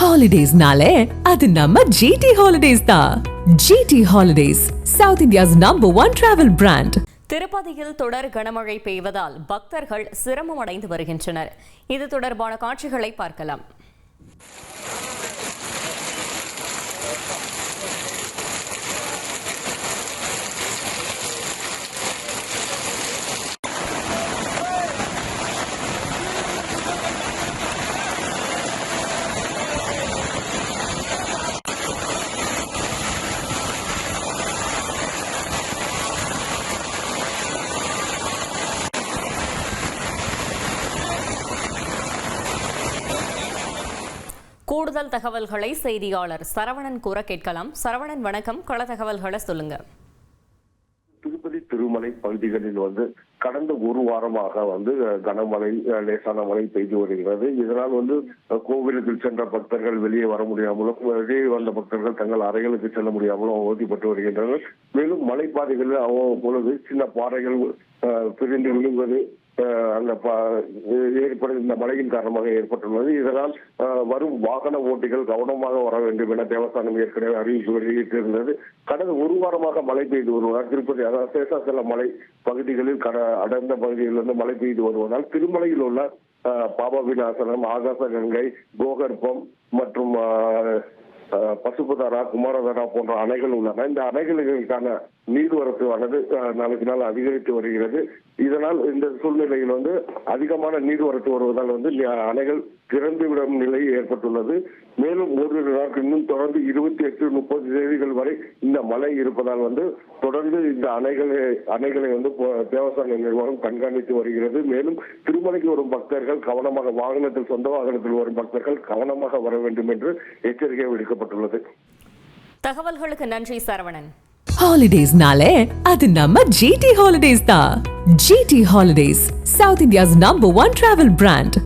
Holidays-nale, அது நம்ம GT Holidays தான். GT Holidays, South India's #1 travel brand. திருப்பதியில் தொடர் கனமழை பெய்வதால் பக்தர்கள் சிரமம் அடைந்து வருகின்றனர். இது தொடர்பான காட்சிகளை பார்க்கலாம். கூடுதல் தகவல்களை செய்தியாளர் சரவணன் கூற கேட்கலாம். சரவணன், வணக்கம். கள தகவல்களை சொல்லுங்க. திருப்பதி திருமலை பகுதிகளில் கடந்த ஒரு வாரமாக கனமழை, லேசான மழை பெய்து வருகிறது. இதனால் கோவிலுக்கு சென்ற பக்தர்கள் வெளியே வர முடியாமலும், வெளியே வந்த பக்தர்கள் தங்கள் அறைகளுக்கு செல்ல முடியாமலும் அவதிப்பட்டு வருகின்றனர். மேலும் மலைப்பாதைகளில் அவ்வப்பொழுது சின்ன பாறைகள் பிரிந்து விழுவது இந்த மழையின் காரணமாக ஏற்பட்டுள்ளது. இதனால் வரும் வாகன ஓட்டிகள் கவனமாக வர வேண்டும் என தேவஸ்தானம் ஏற்கனவே அறிவிப்பு வெளியிட்டிருந்தது. கடந்த ஒரு வாரமாக மழை பெய்து வருவதால் திருப்பதி சேஷாசல மலை பகுதிகளில் அடர்ந்த பகுதிகளில் மழை பெய்து வருவதால் திருமலையில் உள்ள பாபவிநாசனம், ஆகாச கங்கை, கோகர்ப்பம் மற்றும் பசுபதாரா, குமாரதாரா போன்ற அணைகள் உள்ளன. இந்த அணைகளுக்கான நீர்வரத்து நாளுக்கு நாள் அதிகரித்து வருகிறது. இதனால் இந்த சூழ்நிலையில் அதிகமான நீர்வரத்து வருவதால் அணைகள் திறந்துவிடும் நிலை ஏற்பட்டுள்ளது. மேலும் ஒரு நாட்கள் இன்னும் தொடர்ந்து 28-30 தேதிகள் வரை இந்த மழை இருப்பதால் தொடர்ந்து இந்த அணைகளை தேவஸ்தான நிர்வாகம் கண்காணித்து வருகிறது. மேலும் திருமலைக்கு வரும் பக்தர்கள் கவனமாக சொந்த வாகனத்தில் வரும் பக்தர்கள் கவனமாக வர வேண்டும் என்று எச்சரிக்கை விடுக்கப்பட்டுள்ளது. தகவல்களுக்கு நன்றி சரவணன். Holidays-nale, அது நம்ம GT Holidays தான். GT Holidays, South India's #1 travel brand.